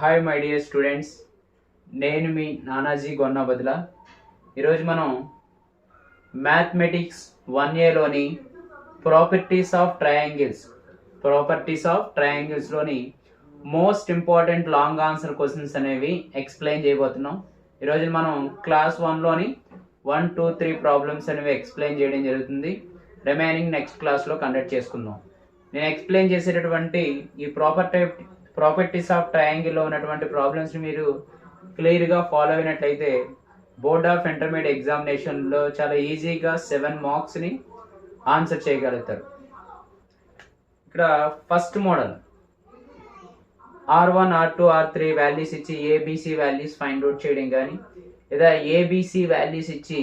Hi my dear students, నేను మీ నానాజీ గొన్నబదుల. ఈరోజు మనం మ్యాథమెటిక్స్ 1Aలోని ప్రాపర్టీస్ ఆఫ్ ట్రయాంగిల్స్లోని most important long answer questions అనేవి ఎక్స్ప్లెయిన్ చేయబోతున్నాం. ఈరోజు మనం క్లాస్ 1లోని 1, 2, 3 ప్రాబ్లమ్స్ అనేవి ఎక్స్ప్లెయిన్ చేయడం జరుగుతుంది. రిమైనింగ్ నెక్స్ట్ క్లాస్లో కండక్ట్ చేసుకుందాం. నేను ఎక్స్ప్లెయిన్ చేసేటటువంటి ఈ ప్రాపర్టీస్ ఆఫ్ ట్రయాంగిల్లో ఉన్నటువంటి ప్రాబ్లమ్స్ని మీరు క్లియర్గా ఫాలో అయినట్లయితే బోర్డ్ ఆఫ్ ఇంటర్మీడియట్ ఎగ్జామినేషన్లో చాలా ఈజీగా 7 మార్క్స్ని ఆన్సర్ చేయగలుగుతారు. ఇక్కడ first model R1, R2, R3 values ఇచ్చి ఏబిసి వాల్యూస్ ఫైండ్ అవుట్ చేయడం కానీ, లేదా ఏబిసి వాల్యూస్ ఇచ్చి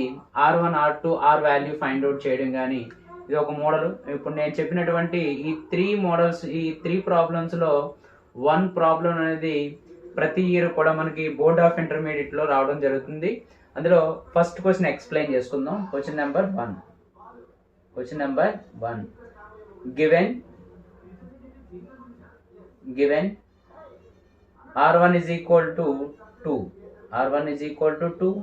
R1, R2, R value find out చేయడం కానీ, ఇది ఒక మోడల్. ఇప్పుడు నేను చెప్పినటువంటి ఈ 3 ప్రాబ్లమ్స్లో 1 ప్రాబ్లం అనేది ప్రతి ఇయర్ కూడా మనకి బోర్డ్ ఆఫ్ ఇంటర్మీడియట్లో రావడం జరుగుతుంది. అందులో ఫస్ట్ క్వశ్చన్ ఎక్స్ప్లెయిన్ చేసుకుందాం. Question number 1 given R1 is equal to 2, R1 is equal to 2,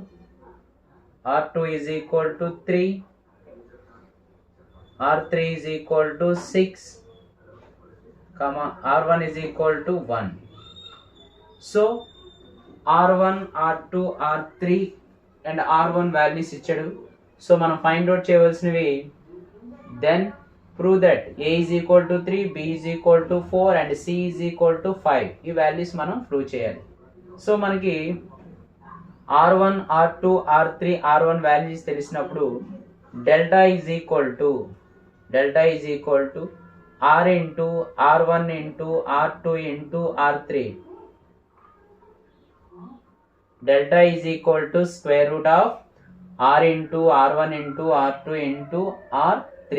R2 is equal to 3, R3 is equal to 6, R1 is equal to 1. So R1, R2, R3 and R1 values ఇచ్చాడు. So మనం find out చేయవలసినవి, then prove that A is equal to 3, B is equal to 4 and C is equal to 5. ఈ values మనం prove చేయాలి. So మనకి R1, R2, R3, R1 values తెలిసినప్పుడు delta is equal to R into R1 into R2 into R3. Delta is equal to square root of R into R1 into R2 into R3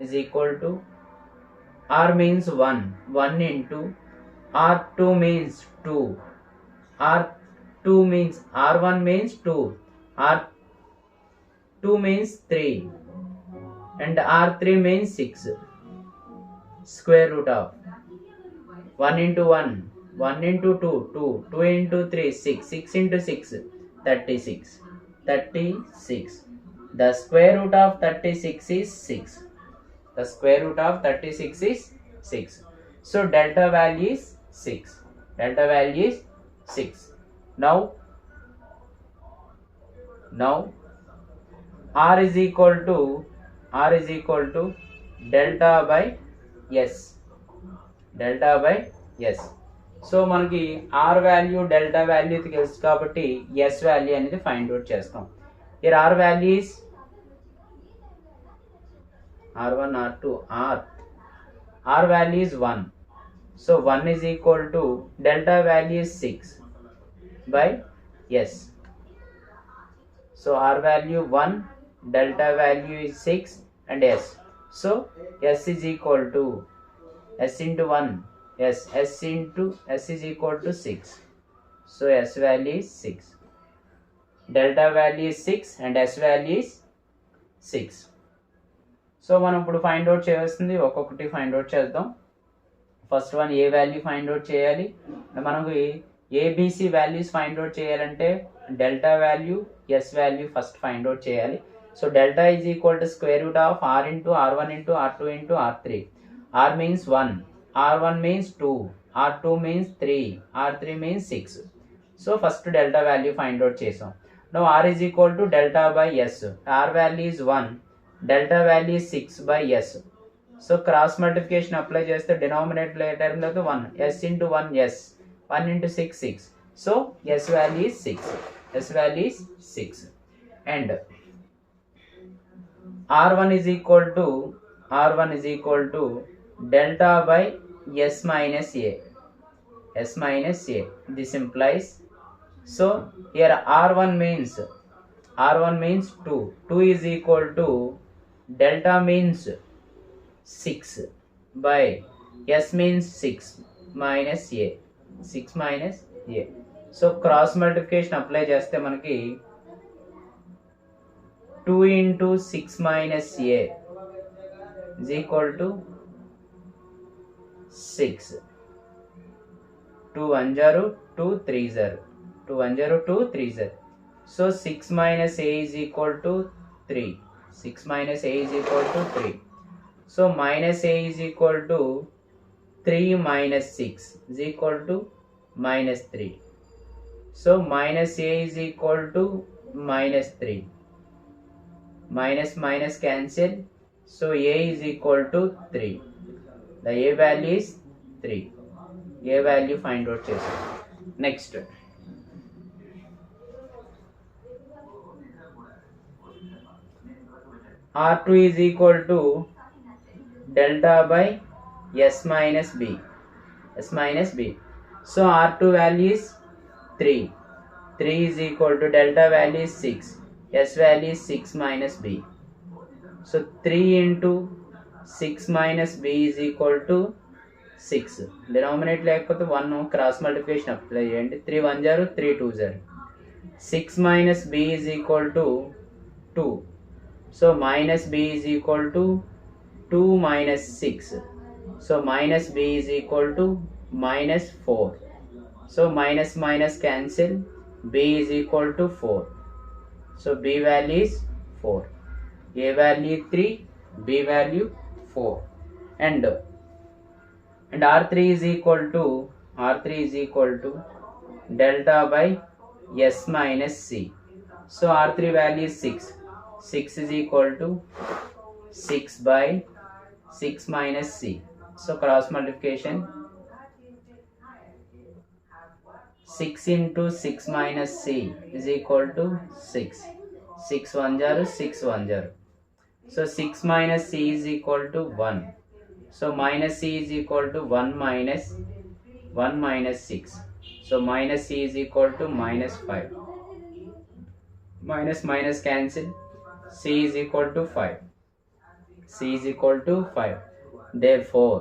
is equal to R means 1 into R2 means 2, R2 means R1 means 2, R2 means 3 and R3 means 6. Square root of 1 into 1 into 2 into 3 6 into 6 36. The square root of 36 is 6. So delta value is 6. Now R is equal to delta by S. So మనకి R value delta value తెలుసు కాబట్టి S value అనేది find out చేస్తాం. here R value is R1, R2, R value is 1. So 1 is equal to delta value is 6 by S. So R value 1, delta value is 6 and S. So S is equal to S into 1, S into S is equal to 6. So S value is 6. Delta value is 6 and S value is 6. So మనం ఇప్పుడు find out చేయాల్సింది ఒక్కొక్కటి find out చేద్దాం. First one A value find out చేయాలి. మనకు ABC values find out చేయాలంటే delta value S value first find out చేయాలి. So delta is equal to square root of R into R1 into R2 into R3. R means 1, R1 means 2, R2 means 3, R3 means 6. So first delta value find out చేసాం. Now R is equal to delta by S. R value is 1, delta value is 6 by S. So cross multiplication apply చేస్తే denominator టర్మ్లో 1, S into 1 S, 1 into 6 6. So S value is 6. And R1 is equal to delta by S minus A. This implies, so here R1 means 2 is equal to delta means 6 by S means 6 minus A. So cross multiplication apply చేస్తే మనకి 2 into 6 minus A is equal to 6. 2 1 0, 2 3 0, 2 1 0, 2 3 0. So 6 minus a is equal to 3. 6 minus a is equal to 3. So minus a is equal to 3 minus 6 is equal to minus 3. So minus a is equal to minus 3. Minus minus cancel. So a is equal to 3. The a value is 3. A value find out చేసాం. Next. R2 is equal to delta by S minus B. S minus B. So R2 value is 3. 3 is equal to delta value is 6. S value is 6 minus B. So 3 into 6 minus B is equal to 6. Denominator లేకపోతే 1 cross multiplication apply చేయండి. 3 1 0, 3 2 0. 6 minus B is equal to 2. So minus B is equal to 2 minus 6. So minus B is equal to minus 4. So minus minus cancel. B is equal to 4. So B value is 4. A value 3. B value 4. And R3 is equal to delta by S minus C. So R3 value is 6. 6 is equal to 6 by 6 minus C. So cross multiplication. 6 into 6 minus C is equal to 6. 6 1 0, 6 1 0. So 6 minus C is equal to 1. So minus C is equal to 1 minus 6. So minus C is equal to minus 5. Minus minus cancel. C is equal to 5. C is equal to 5. Therefore,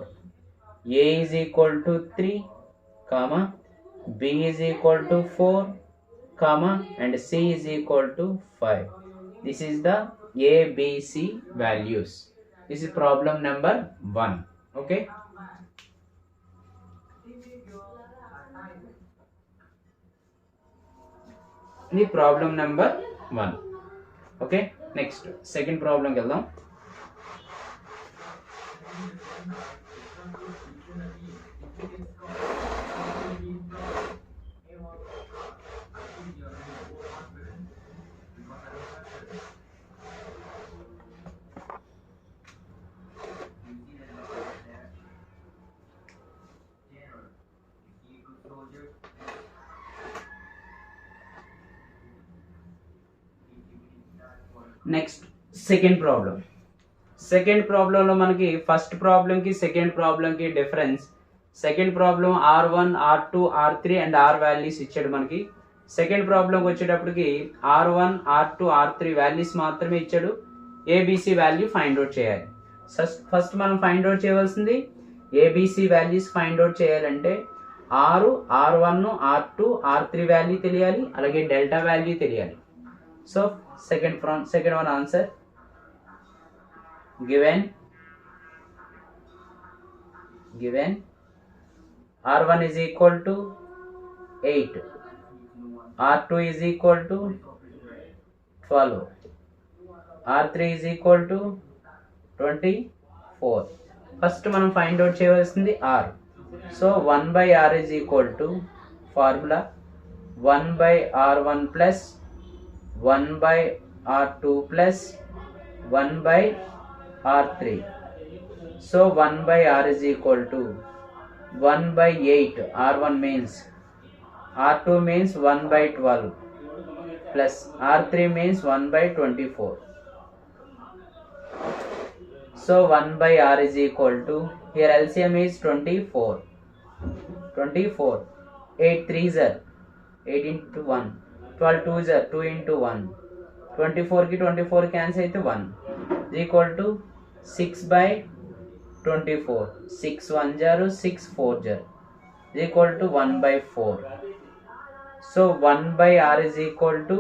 A is equal to 3, comma, B is equal to 4, comma, and C is equal to 5. This is the A, B, C values. This is problem number 1. Okay. The problem number 1. Okay. Next, second problem వెళ్దాం. Next second problem. Second ప్రాబ్లంలో మనకి first ప్రాబ్లంకి second ప్రాబ్లంకి difference. Second problem R1, R2, R3 and R values ఇచ్చాడు మనకి. Second ప్రాబ్లంకి వచ్చేటప్పటికి R1, R2, R3 values మాత్రమే ఇచ్చాడు. ఏబిసి వాల్యూ ఫైండ్ అవుట్ చేయాలి. ఫస్ట్ మనం ఫైండ్ అవుట్ చేయవలసింది ఏబిసి వాల్యూస్ ఫైండ్ అవుట్ చేయాలంటే R1, R2, R3 వాల్యూ తెలియాలి, అలాగే డెల్టా వాల్యూ తెలియాలి. So second one answer given R1 is equal to 8, R2 is equal to 12, R3 is equal to 24. First మనం find out చేయవలసింది R. So 1 by R is equal to formula 1 by R1 plus 1 by R2 plus 1 by R3. So 1 by R is equal to 1 by 8. R1 means, R2 means 1 by 12 plus R3 means 1 by 24. So 1 by R is equal to, here LCM is 24. 8 3s are 8 into 1. 12 2s are 2 into 1. 24 ki 24 cancel అయితే 1 is equal to 6 by 24. 6 1 0, 6 4 0 is equal to 1 by 4. So 1 by R is equal to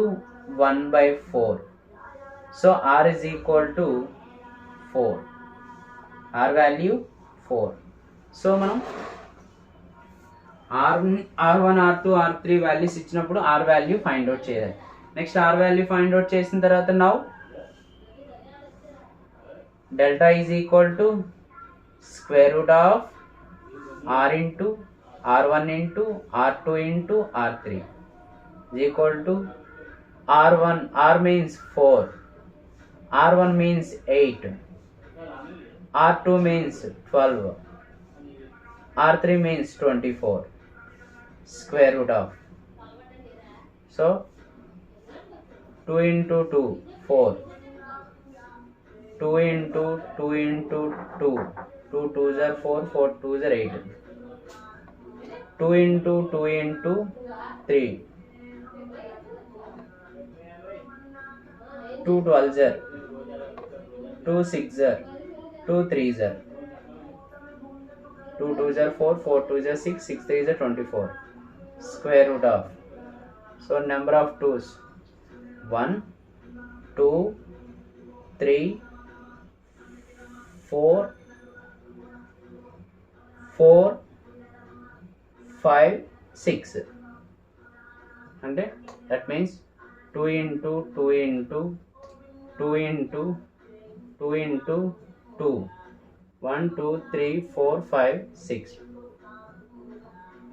1 by 4. So R is equal to 4. R value 4. So మనం R1 R2 R3 values ఇచ్చినప్పుడు R value find out చేయాలి. Next R value find out చేసిన తర్వాత now delta is equal to square root of R into R1 into R2 into R3 is equal to R1. R means 4, R1 means 8, R2 means 12, R3 means 24, square root of, so 2 into 2 4, 2 into 2 into 2, 2 2s are 4, 4 2s are 8, 2 into 2 into 3, 2 12s are, 2 6s are, 2 3s are, 2 2s are 4, 4 2s are 6, 6 3s are 24, square root of, so number of 2s 1 2 3 4 4 5 6 అంటే that means 2 into 2 into 2 into 2 into 2 1 2 3 4 5 6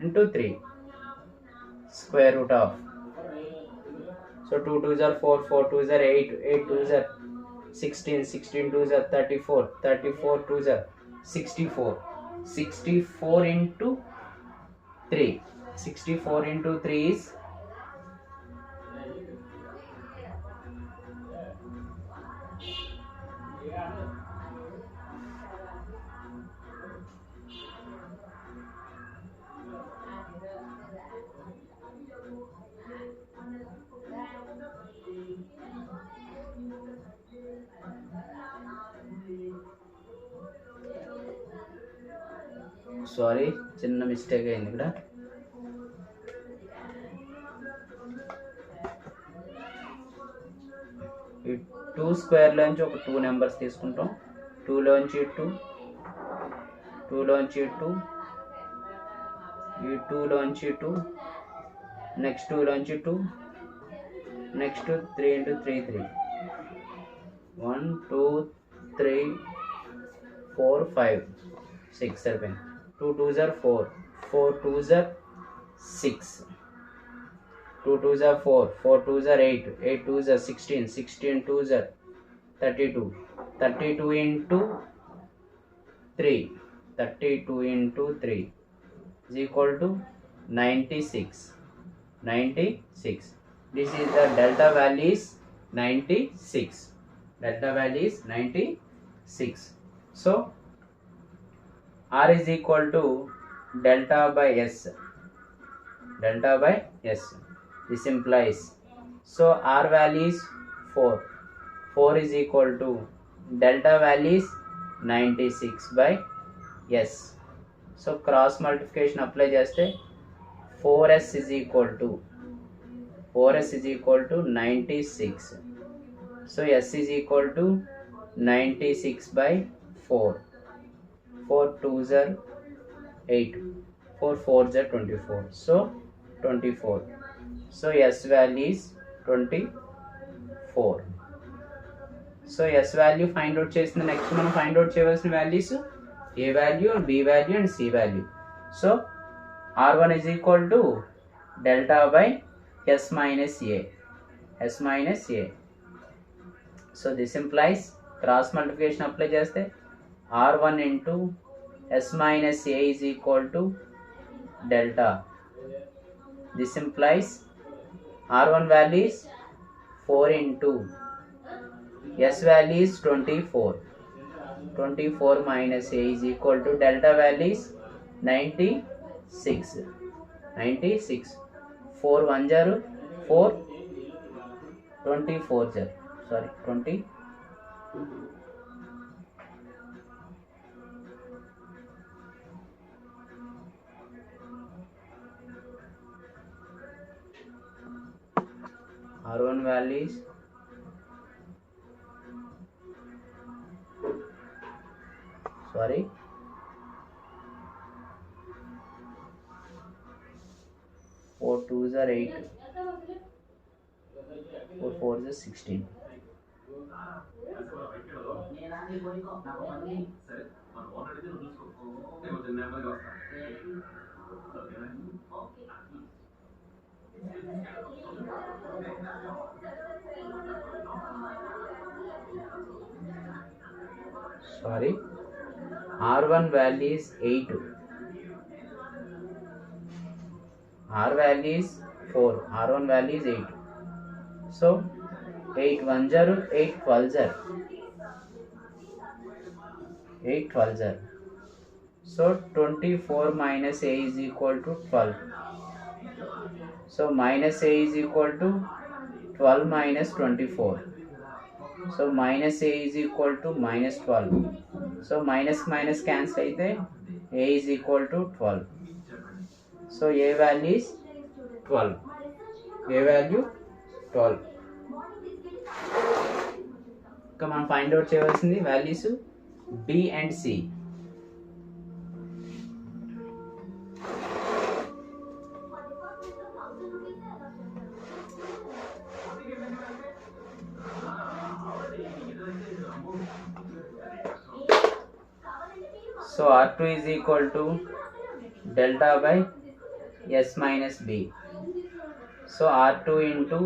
into 3 square root of, so 2 2s are 4, 4 2s are 8, 8 2s are 16, 16 2s are 34, 34 2s are 64, 64 into 3, 64 into 3 is sorry చిన్న mistake అయింది ఇక్కడ. ఈ 2 స్క్వేర్లోంచి ఒక 2 numbers తీసుకుంటాం. 2లోంచి 2, 2లోంచి 2, ఈ 2లోంచి 2, next 2లోంచి 2, next 3 into 3 3, 1 2 3 4 5 6 7, 2 2s are 4, 4 2s are 6, 2 2s are 4, 4 2s are 8, 8 2s are 16, 16 2s are 32, 32 into 3, 32 into 3 is equal to 96, 96. This is the delta value is 96, delta value is 96. So R is equal to delta by S, delta by S. This implies, so R value is 4, 4 is equal to delta value is 96 by S. So cross multiplication apply చేస్తే 4S is equal to 96. So S is equal to 96 by 4. 4 2s are 8, 4 4s are 24, so 24. So S value is 24. So S value find out చేసిన next మనం find out చేయవలసిన values A value, B value and C value. So R1 is equal to delta by S minus A, S minus A. So this implies cross multiplication apply చేస్తే R1 into S minus A is equal to delta. This implies R1 value is 4 into S value is 24. 24 minus A is equal to delta value is 96. 96. 4 1 0, 4, 24 0. Sorry, 20. R1 value is sorry 2s are 8, 4 4s are 16. Sorry, R1 value is 8, R value is 4, R1 value is 8. So 8 1s are 8 12s are 8 12s are. So 24 minus A is equal to 12. So minus A is equal to 12 minus 24. So minus A is equal to minus 12. So minus minus cancel aithe A is equal to 12. So A value is 12. A value 12. Come on, find out cheyavalsindi values B and C. So R2 is equal to delta by S minus B. So R2 into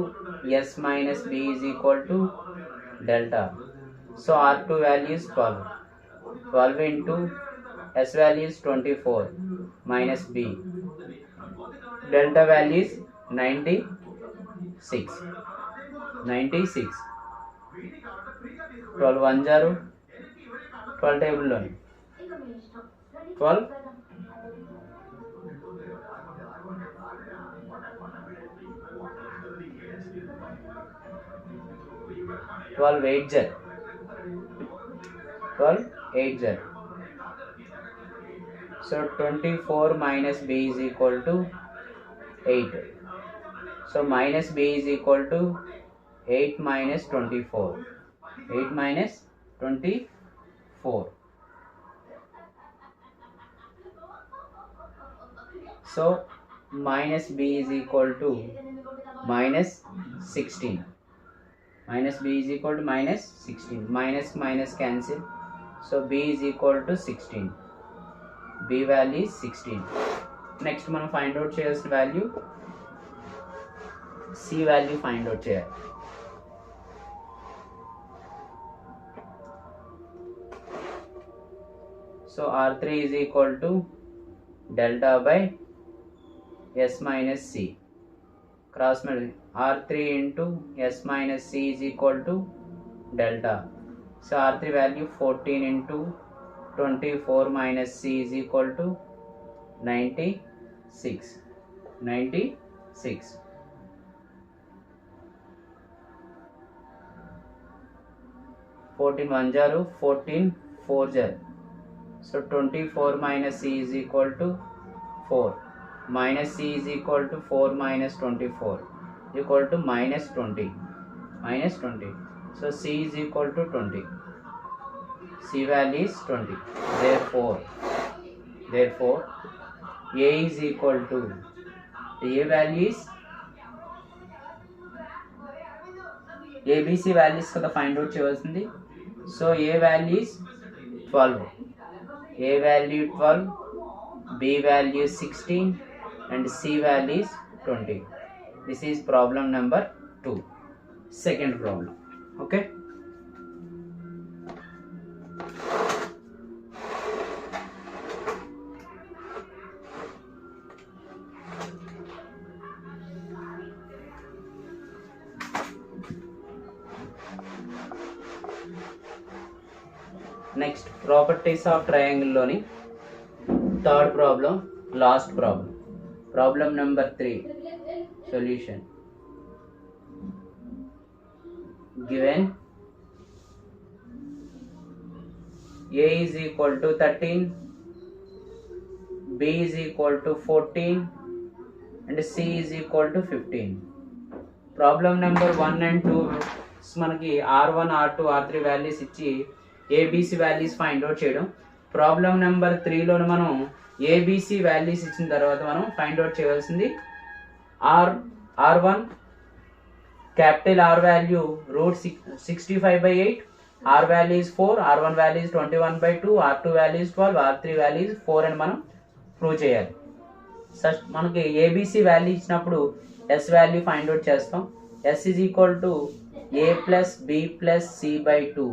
S minus B is equal to delta. So R2 value is 12. 12 into S value is 24 minus B. Delta value is 96. 96. 12 1s are 12 table lo 12 12 8s are 12 8s are. So 24 minus B is equal to 8. So minus B is equal to 8 minus 24. 8 minus 24. So minus B is equal to minus 16. Minus B is equal to minus 16. Minus minus cancel. So B is equal to 16. B value is 16. Next మనం find out చేయాల్సిన value C value find out చేయాలి. So R3 is equal to delta by S minus C. Cross multiply R3 into S minus C is equal to delta. So R3 value 14 into 24 minus C is equal to 96. 96. Fourteen 1s are 14 4s are. So 24 minus C is equal to 4. Minus C is equal to 4 minus 24 equal to minus 20. Minus 20. So C is equal to 20. C value is 20. Therefore A is equal to A value is ABC values kada find out cheyavalsindi. So A value is 12. A value 12, B value 16 and C value is 20. This is problem number 2. Second problem. Okay. Next, properties of triangle loni third problem, last problem. Problem number 3. Solution. Given A is equal to 13, B is equal to 14 and C is equal to 15. Problem number 1 and 2 మనకి R1, R2, R3 values ఇచ్చి ABC values find out చేయడం. Problem number 3లో మనం ABC values ఇచ్చిన తర్వాత మనం find out చేయవలసింది R1 capital R value root 65 by 8, R value is 4, R1 value is 21 by 2, R2 value is 12, R3 value is 4 అని మనం prove చేయాలి. మనకి ఏబిసి వాల్యూ ఇచ్చినప్పుడు ఎస్ వాల్యూ ఫైండ్ అవుట్ చేస్తాం. S is equal to A plus B plus C by 2,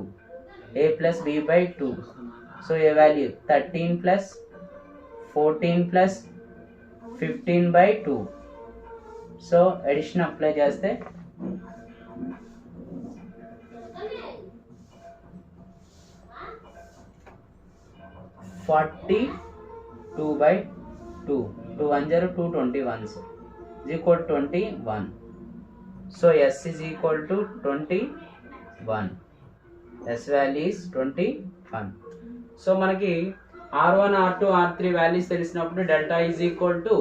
A plus B by 2. So A value 13 plus 14 plus 15 by 2. So addition apply చేస్తే 42 by 2. 2 1 0 2 21 is equal to 21. So S is equal to 21. S value is 21. So మనకి R1 R2 R3 values తెలిసినప్పుడు delta is equal to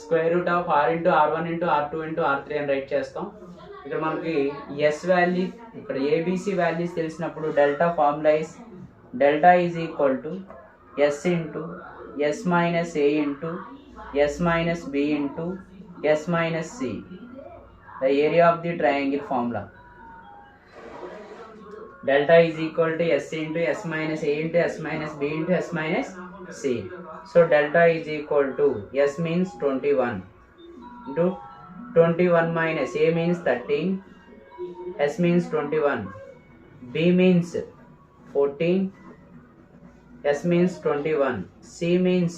square root of R into R1 into R2 into R3 అని write చేస్తాం. ఇక్కడ మనకి S value ఇక్కడ ABC values తెలిసినప్పుడు delta formula is delta is equal to S into S minus A into S minus B into S minus C, the area of the triangle formula. Delta is equal to S into S minus A into S minus B into S minus C. So delta is equal to S means 21 into 21 minus A means 13, S means 21, B means 14, S means 21, C means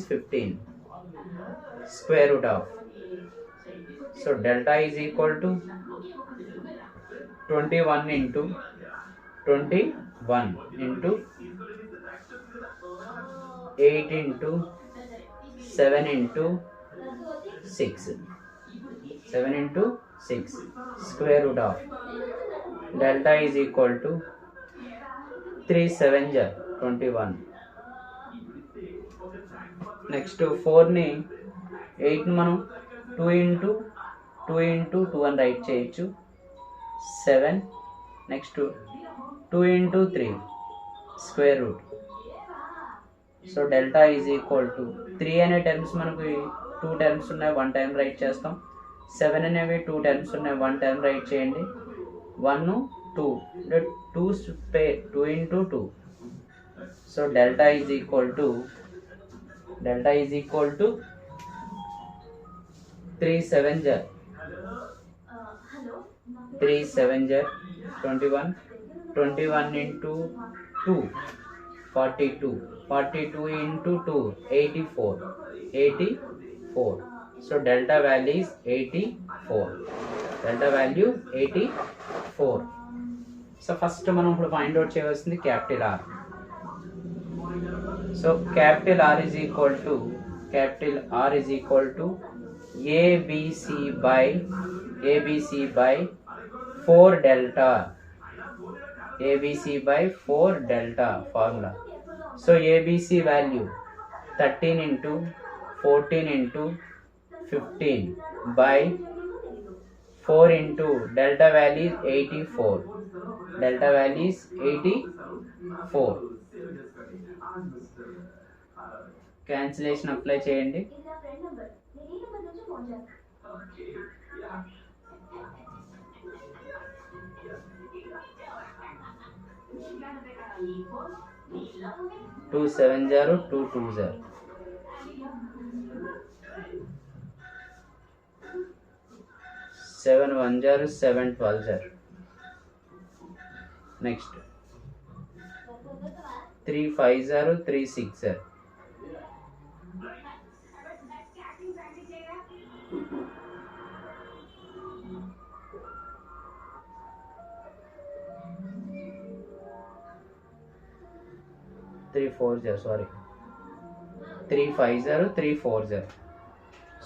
15, square root of. So delta is equal to 21 into 21 into 8 into 7 into 6, 7 into 6, square root of. Delta is equal to 3 7 21. Next 4 ని 8 ని మనం 2 into 2 అని right చేయొచ్చు. 7. Next 2 into 3 square root. So delta is equal to 3 అనే terms మనకు 2 terms ఉన్నాయి, 1 term right చేస్తాం. 7 అనేవి 2 టర్మ్స్ ఉన్నాయి, 1 టర్మ్ రైట్ చేయండి. 1 2 2 spare 2 into 2. So delta is equal to 3 7 3 7 21, 21 into 2 42, 42 into 2 84. So delta value is 84. Delta value 84. So first మనం ఇప్పుడు find out చేయవలసింది capital R. So capital R is equal to ABC by 4 delta, ABC by 4 delta formula. So ABC value 13 into 14 into 15 by 4 into delta value is 84. Delta value is 84. Cancellation apply చేయండి. Two 7 0 2 2 0. Seven 1 0 7 12 0. Next 3 5 0 3 6 0. Three 4 0, sorry, 3 5 0 3 4 0.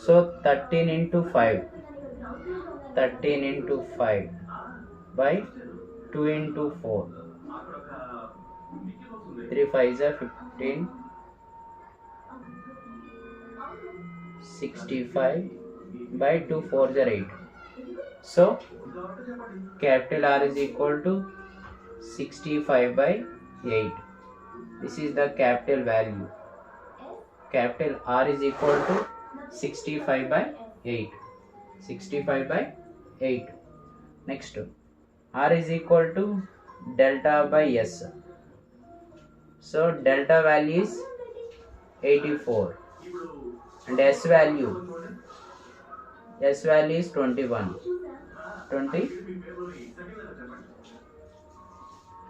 So 13 into 5 by 2 into 4. 3 5 0 15, 65 by 2 4 0 8. So capital R is equal to 65 by 8. This is the capital value. capital R is equal to 65 by 8. 65 by 8. Next, R is equal to delta by S. So delta value is 84 and S value is 21.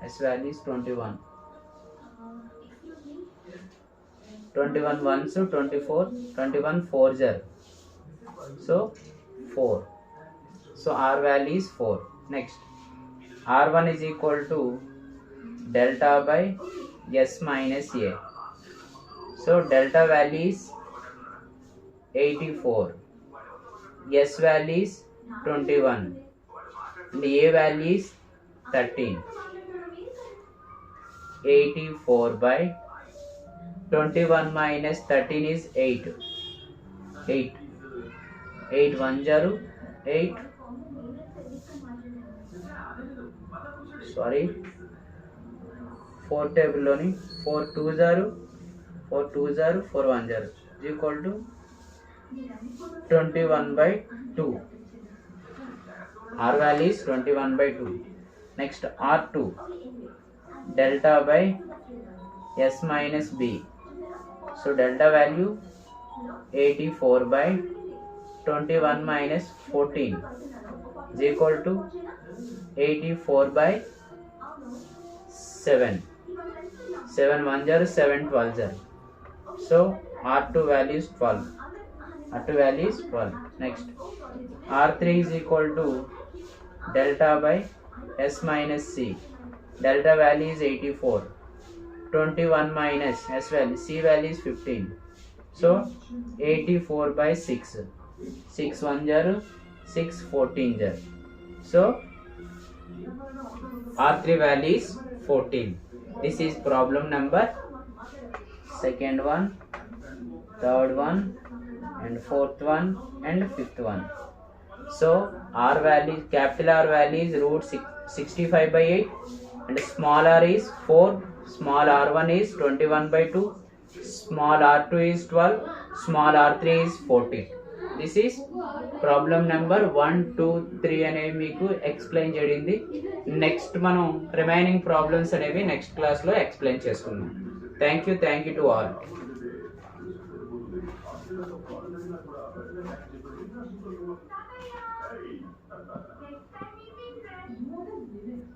S value is 21. 21 ones, so 24, 21 fours are. So 4. So R value is 4. Next, R1 is equal to delta by S minus A. So delta value is 84. S value is 21. And A value is 13. 84 by 21 minus 13 is 8. 8. 8 1 0 8. Sorry. 4 table loni 4 2 0 4 2 0 4 1 0 is equal to 21 by 2. R value is 21 by 2. Next, R2 delta by S minus B. So delta value 84 by 21 minus 14 is equal to 84 by 7. 7 1 0 7 12 0. So R2 value is 12. R2 value is 12. Next, R3 is equal to delta by S minus C. Delta value is 84. 21 minus S value, C value is 15. So 84 by 6. 6 1 0, 6 14 0. So R3 value is 14. This is problem number second one, third one, and fourth one, and fifth one. So R value, capital R value is root 65 by 8, and small r is 4, small r1 is 21 by 2, small r2 is 12, small r3 is 14. This is problem number 1, 2, 3 అనేవి మీకు explain చేయండి. Next మనం remaining problems అనేవి next క్లాస్లో explain చేసుకుందాం. Thank you to all.